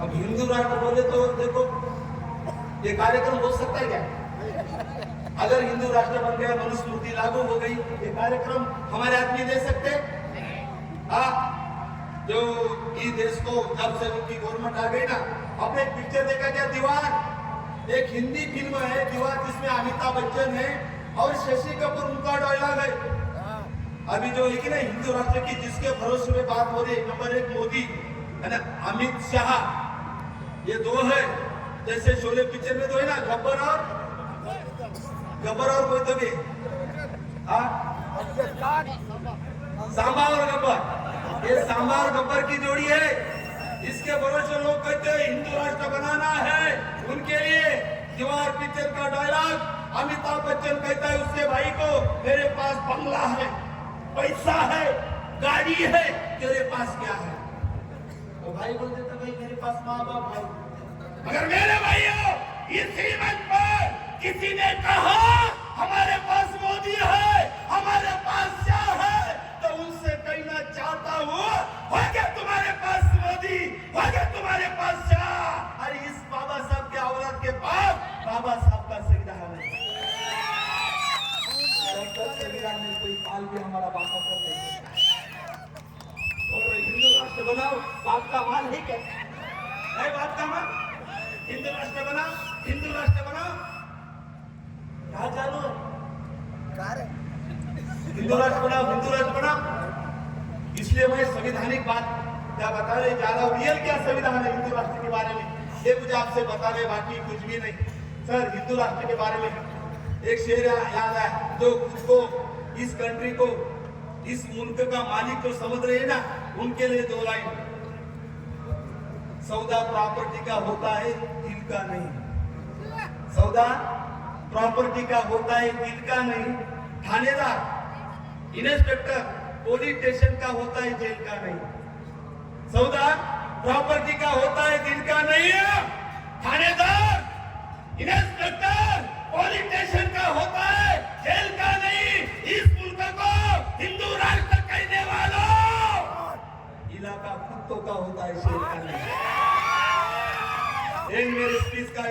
अब हिंदू राष्ट्र बोले तो देखो ये कार्यक्रम हो सकता है क्या? अगर हिंदू राष्ट्र बन गया, मनुस्मृति लागू हो गई, ये कार्यक्रम हमारे आदमी दे सकते? जो इस देश को जब से उनकी गवर्नमेंट आ गई ना, आपने एक पिक्चर देखा क्या, दीवार? एक हिंदी फिल्म है दीवार, जिसमें अमिताभ बच्चन है और शशि कपूर, उनका डायलॉग है। अभी जो है कि ना हिंदू राष्ट्र की जिसके भरोसे में बात हो रही है, नंबर 1 मोदी है ना, अमित शाह, ये दो है। जैसे शोले पिक्चर में तो है ना गब्बर और कोई तो भी सांबा और गब्बर, ये सांबा और गब्बर की जोड़ी है। इसके भरोसे लोग कहते हैं हिंदू राष्ट्र बनाना है उनके लिए। दीवार पिक्चर का डायलॉग अमिताभ बच्चन कहता है उसके भाई को, मेरे पास बंगला है, पैसा है, गाड़ी है, तेरे पास क्या है? तो भाई बोल देता भाई मेरे पास माँ बाप है। मगर मेरे भाइयों, इसी मंच पर किसी ने कहा हमारे पास मोदी है, हमारे पास शाह है, तो उनसे कहना चाहता हूँ, हो गया तुम्हारे पास मोदी, हो गया तुम्हारे पास शाह, अरे इस बाबा साहब के औलाद के पास बाबा साहब का संविधान है। संविधान में कोई काल भी हमारा बाबा कर नहीं। और हिंदू राष्ट्र बनाओ, बाप का माल है क्या? है बाप का माल? हिंदू राष्ट्र बनाओ, हिंदू राष्ट्र बनाओ, क्या चालू है? हिंदू राष्ट्र बनाओ, हिंदू राष्ट्र बनाओ। इसलिए मैं संवैधानिक बात क्या बता रहे जा रहा हूँ, रियल क्या संविधान है हिंदू राष्ट्र के बारे में, ये मुझे आपसे बता रहे, बाकी कुछ भी नहीं। सर हिंदू राष्ट्र के बारे में एक शेर याद है, जो खुद को, इस कंट्री को, इस मुल्क का मालिक तो समझ रहे हैं ना, उनके लिए 2 लाइन। सौदा प्रॉपर्टी का होता है, दिल का नहीं। सौदा प्रॉपर्टी का होता है, दिल का नहीं। थानेदार, इंस्पेक्टर, पुलिस स्टेशन का होता है, जेल का नहीं। सौदा प्रॉपर्टी का होता है, दिल का नहीं। थानेदार, इंस्पेक्टर, पुलिस स्टेशन का होता है, जेल का नहीं। इस मुल्क को हिंदू राष्ट्र कहने वालों, इलाका कुत्तों का होता है, शेर का नहीं। मेरे स्पीच का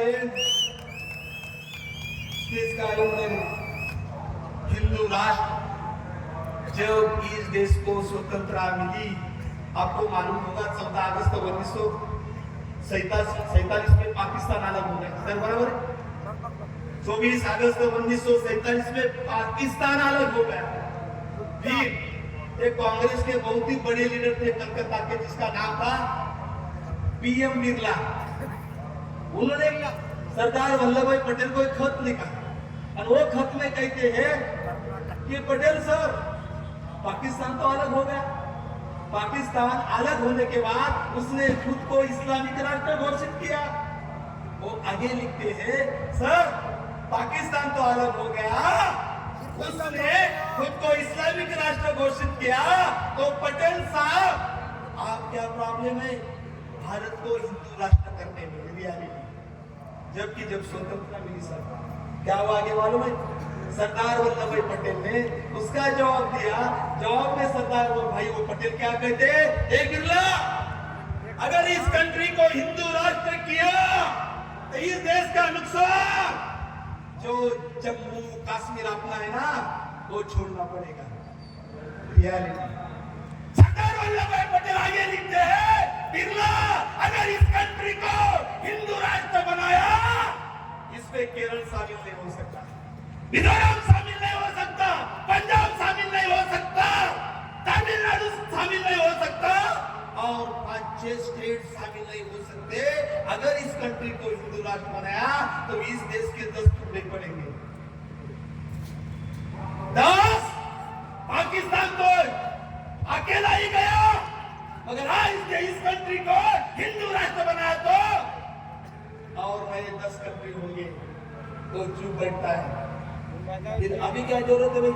हिंदू राष्ट्र जब इस देश को स्वतंत्रता मिली, आपको मालूम होगा 14 अगस्त 1947 में पाकिस्तान अलग हो गया, सर बराबर है? 24 अगस्त 1947 में पाकिस्तान अलग हो गया। फिर एक कांग्रेस के बहुत ही बड़े लीडर थे कलकत्ता के, जिसका नाम था PM बिरला। उन्होंने सरदार वल्लभ भाई पटेल को एक खत लिखा और वो खत में कहते हैं कि पटेल सर, पाकिस्तान तो अलग हो गया, पाकिस्तान अलग होने के बाद उसने खुद को इस्लामिक राष्ट्र घोषित किया। वो आगे लिखते हैं, सर पाकिस्तान तो अलग हो गया, उसने खुद को इस्लामिक राष्ट्र घोषित किया, तो पटेल साहब आप क्या प्रॉब्लम है? भारत को हिंदू राष्ट्र करने में रियलिटी, जबकि जब स्वतंत्रता मिली सर, क्या हुआ आगे मालूम है? सरदार वल्लभ भाई पटेल ने उसका जवाब दिया। जवाब में सरदार वल्लभ भाई पटेल क्या कहते? एक बिरला, अगर इस कंट्री को हिंदू राष्ट्र किया तो इस देश का नुकसान जो जम्मू कश्मीर अपना है ना, वो छोड़ना पड़ेगा। रियलिटी। सरदार वल्लभ भाई पटेल आगे लिखते हैं, बिरला, अगर इस कंट्री को हिंदू राष्ट्र बनाया, इसमें केरल शामिल नहीं हो सकता, मिजोरम शामिल नहीं हो सकता, पंजाब शामिल नहीं हो सकता, तमिलनाडु शामिल नहीं हो सकता और 5-6 स्टेट शामिल नहीं हो सकते। अगर इस कंट्री को हिंदू राष्ट्र बनाया तो इस देश के 10 टुकड़े पड़ेंगे। 10 पाकिस्तान तो अकेला ही गया, मगर आज इस कंट्री को हिंदू राष्ट्र बनाया तो और नए 10 कंट्री होंगे, तो चुप बैठता है। फिर अभी क्या जरूरत है भाई?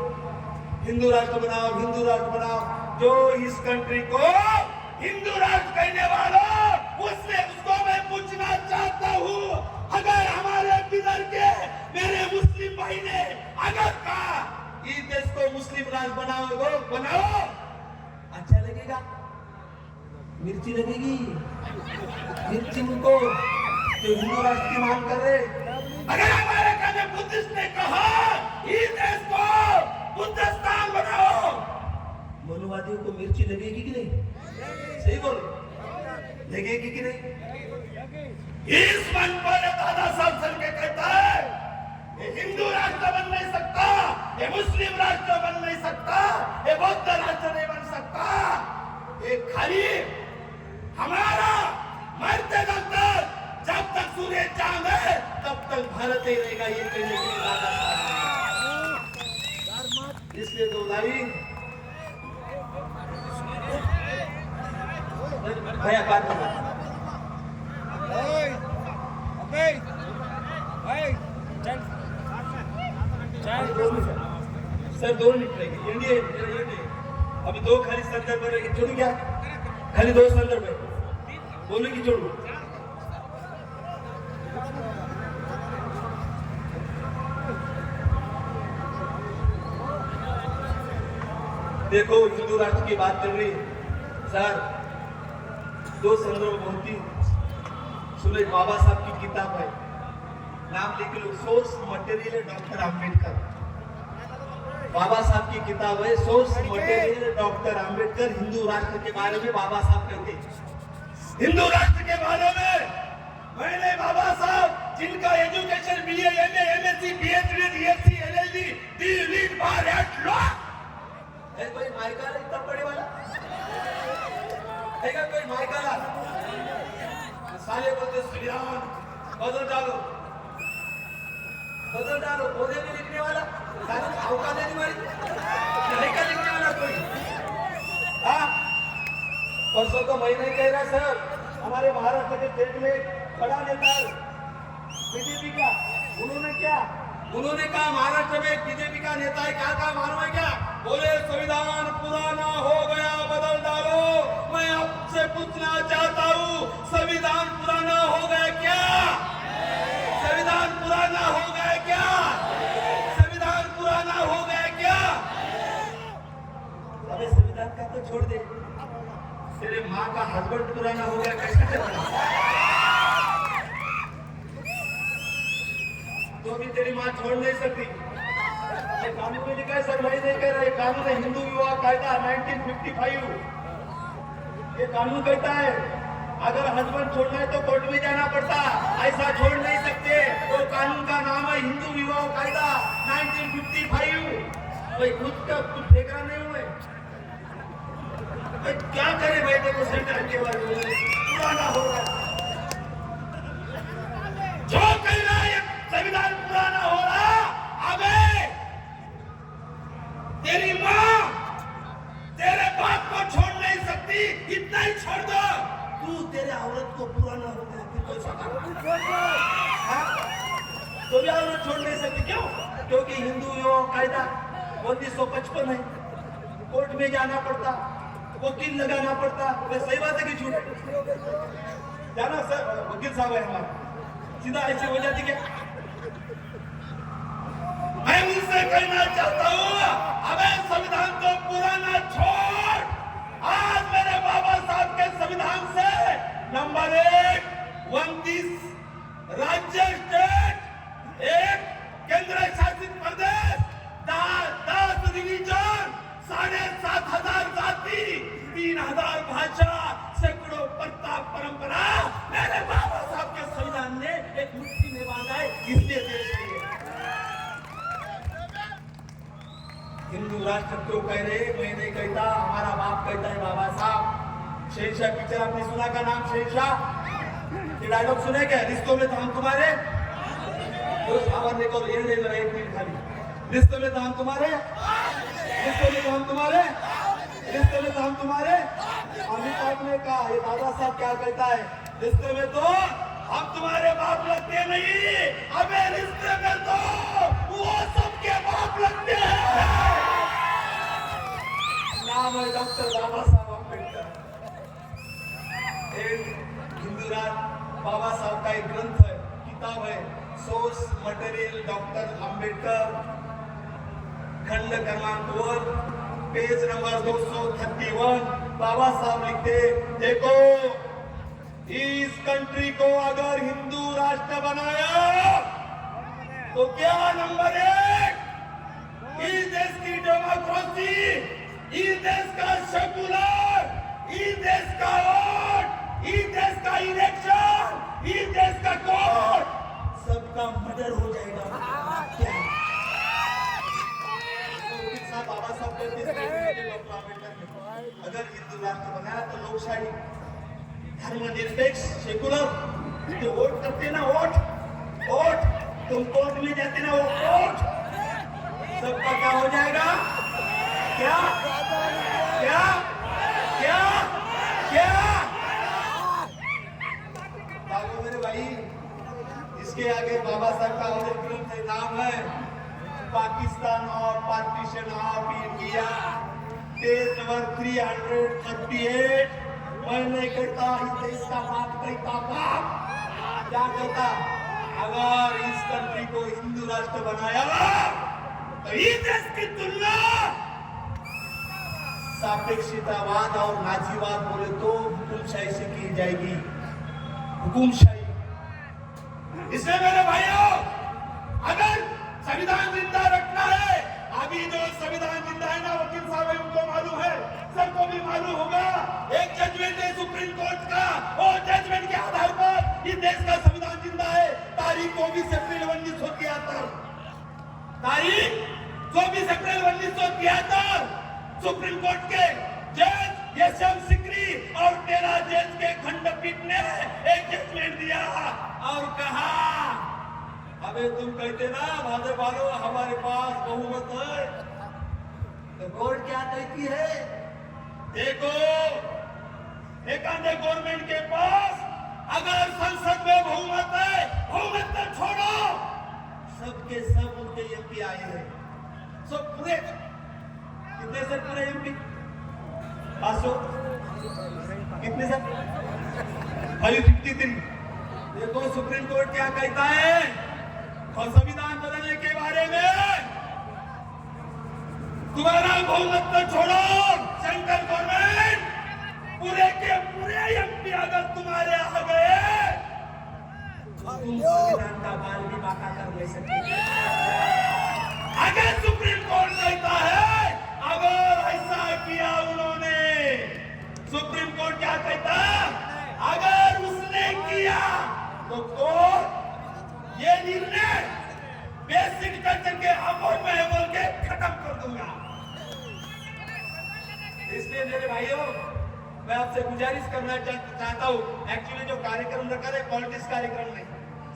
हिंदू राष्ट्र बनाओ, हिंदू राष्ट्र बनाओ। जो इस कंट्री को हिंदू राष्ट्र कहने वालों, उसको मैं पूछना चाहता हूँ, अगर हमारे बिदर के मेरे मुस्लिम भाई ने अगर कहा इस देश को मुस्लिम राष्ट्र बनाओ, अच्छा लगेगा? मिर्ची लगेगी? मिर्ची उनको तो हिंदू राष्ट्र की मांग कर रहे। अगर हमारे कहने बुद्धिस्ट ने कहा इस देश को बुद्धिस्तान बनाओ, मनुवादियों को मिर्ची लगेगी कि नहीं? सही बोल, लगेगी कि नहीं? इस मन पर दादा साहब संघ कहता है, ये हिंदू राष्ट्र बन नहीं सकता, ये मुस्लिम राष्ट्र बन नहीं सकता, ये बौद्ध राष्ट्र नहीं बन सकता, ये खाली हमारा मरते दम तक, जब तक सूर्य चांद है तब तक भारत ही रहेगा, ये कहने के लिए दादा साहब। इसलिए तो भाई भैया बात सर 2 मिनट रहेगी। इंडिया अभी 2 खाली संदर्भ रहेगी, छोड़ू क्या? खाली 2 संदर्भ है, बोलू की छोड़ू? देखो हिंदू राष्ट्र की बात चल रही है सर, 2 संदर्भ बहुत ही सुने। बाबा साहब की किताब है, नाम लिख लो, सोर्स मटेरियल डॉक्टर आम्बेडकर। बाबा साहब की किताब है, source material doctor Ambedkar. Hindu राष्ट्र के बारे में बाबा साहब कहते, हिंदू राष्ट्र के बारे में मैंने बाबा साहब जिनका education BA, MA, MSc, PhD, DSc, LLB, DLitt. Bar at law है। कोई माइका इतना पढ़े वाला है क्या? कोई माइका साले बोलते श्रीराम, बदल डालो, बदल डालो, पौधे में लिखने वाला साले औकात नहीं मारी, माइका लिखने वाला कोई? हाँ, परसों तो मैं नहीं कह रहा सर, हमारे महाराष्ट्र के स्टेट में बड़ा नेता बीजेपी का, उन्होंने कहा महाराष्ट्र में बीजेपी का नेता है, क्या कहा मालूम है क्या? बोले संविधान पुराना हो गया, बदल डालो। मैं आपसे पूछना चाहता हूँ, संविधान पुराना हो गया क्या? संविधान पुराना हो गया क्या? संविधान पुराना हो गया क्या? अबे संविधान का तो छोड़ दे, तेरे माँ का हस्बैंड पुराना हो गया कैसे चलेगा? तो भी तेरी माँ छोड़ नहीं सकती। ये कानून में लिखा है सर, वही नहीं कह रहा, ये कानून है हिंदू विवाह कायदा 1955। ये कानून कहता है अगर हस्बैंड छोड़ना है तो कोर्ट में जाना पड़ता, ऐसा छोड़ नहीं सकते। तो कानून का नाम है हिंदू विवाह कायदा 1955। भाई खुद का कुछ फेंकना नहीं हुए, क्या करे भाई? देखो सेंटर के बारे में पुराना हो रहा है, जो कह रहा है संविधान पुराना हो रहा। अबे तेरी माँ तेरे बाप को छोड़ नहीं सकती, इतना ही छोड़ दो, तू तेरे औरत को पुराना हो गया फिर तो तो भी औरत छोड़ नहीं सकती। क्यों? क्योंकि हिंदू विवाह कायदा 1955 है, कोर्ट में जाना पड़ता। वकील लगाना पड़ता। वह सही बात है कि झूठ? जाना सर, वकील साहब है हमारा, सीधा ऐसे हो जाती क्या? मैं उनसे कहना चाहता हूँ, हमें संविधान को पुराना छोड़, आज मेरे बाबा साहब के संविधान से नंबर 1 29 राज्य स्टेट, 1 केंद्र शासित प्रदेश, 10 रिलीजन, 7,500 जाति, 3,000 भाषा, सैकड़ों प्रताप परंपरा मेरे बाबा साहब के संविधान ने एक मुट्ठी में बांधा है, इसलिए देश है ये। हिंदू राष्ट्र क्यों कह रहे? मैं नहीं कहता, हमारा बाप कहता है बाबा साहब। शहनशाह पिक्चर आपने सुना का नाम शहनशाह? ये डायलॉग सुने क्या? रिश्तों में तो हम तुम्हारे, आवाज देखो, ये ले लो 1 मिनट खाली। रिश्तों में तो हम तुम्हारे, रिश्तों में तो हम तुम्हारे, रिश्तों में तो हम तुम्हारे। अमिताभ ने कहा, ये दादा साहब क्या कहता है? रिश्ते में तो हम तुम्हारे बाप लगते नहीं, हमें रिश्ते में तो वो सबके बाप लगते हैं। नाम है डॉक्टर बाबा साहब अम्बेडकर। एक हिंदू राष्ट्र बाबा साहब का एक ग्रंथ है, किताब है, सोर्स मटेरियल डॉक्टर अम्बेडकर, खंड क्रमांक 1, पेज नंबर 231। बाबा साहब लिखते, देखो इस कंट्री को अगर हिंदू राष्ट्र बनाया तो क्या नंबर 1 इस देश की डेमोक्रेसी, इस देश का सेकुलर, इस देश का वोट, इस देश का इलेक्शन, इस देश का कोर्ट, सबका मर्डर हो जाएगा। क्या बाबा साहब कहते अगर हिंदू राष्ट्र बनाया तो लोकशाही, धर्मनिरपेक्ष, सेकुलर, जो वोट करते ना, वोट तुम कोर्ट में जाते ना, वो वोट सबका क्या हो जाएगा? क्या क्या क्या क्या? बाबू मेरे भाई, इसके आगे बाबा साहब का और एक ग्रंथ है, नाम है पाकिस्तान और partition of India, page number 338। मैं नहीं कहता इस देश का बाप कहता, बाप क्या कहता? अगर इस कंट्री को हिंदू राष्ट्र बनाया तो इस देश की तुलना सापेक्षतावाद और नाजीवाद बोले तो हुकुमशाही से की जाएगी, हुकुमशाही। इसलिए मेरे भाइयों, अगर संविधान जिंदा रखना है, अभी जो संविधान जिंदा है ना, वकील साहब है, उनको मालूम है, सबको भी मालूम होगा, एक जजमेंट है सुप्रीम कोर्ट का, और जजमेंट के आधार पर इस देश का संविधान जिंदा है। तारीख 24 अप्रैल 1973, तारीख 24 अप्रैल 1973, सुप्रीम कोर्ट के जज यशम सिकरी और 13 जज के खंडपीठ ने एक जजमेंट दिया और कहा, अबे तुम कहते ना भाजपा वालों हमारे पास बहुमत है, तो कोर्ट क्या कहती है? देखो, एक आधे गवर्नमेंट के पास अगर संसद में बहुमत है, बहुमत तो छोड़ो, सबके सब उनके एमपी आए हैं, सब पूरे, कितने से पूरे एमपी? 500, कितने से? 53। देखो सुप्रीम कोर्ट क्या कहता है और संविधान बदलने के बारे में, तुम्हारा बहुमत तो छोड़ो, सेंट्रल गवर्नमेंट पूरे के पूरे एमपी अगर तुम्हारे आ गए तो तुम संविधान का बाल भी बाका कर ले सकते। अगर सुप्रीम कोर्ट कहता है, अगर ऐसा किया उन्होंने, सुप्रीम कोर्ट क्या कहता है? अगर उसने किया तो कोर्ट ये निर्णय बेसिक कल्चर के अमल में बोल के खत्म कर दूंगा। इसलिए मेरे भाइयों, मैं आपसे गुजारिश करना चाहता हूँ, एक्चुअली जो कार्यक्रम रखा है पॉलिटिक्स कार्यक्रम नहीं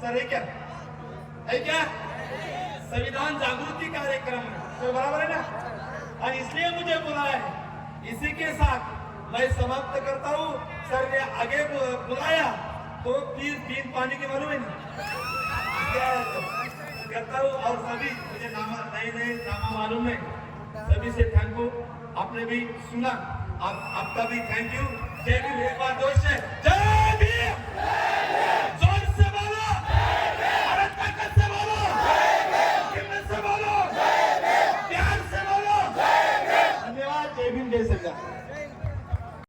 सर, है क्या? है क्या? संविधान जागृति कार्यक्रम है, तो बराबर है ना? और इसलिए मुझे बुलाया है। इसी के साथ मैं समाप्त करता हूँ। सर ने आगे बुलाया तो प्लीज पीन पानी की मालूम है क्या करता हूँ। और सभी मुझे नामा नहीं नामा मालूम है, सभी से थैंक यू। आपने भी सुना आपका भी थैंक यू। जय भीम, एक बार जोर से जय भीम।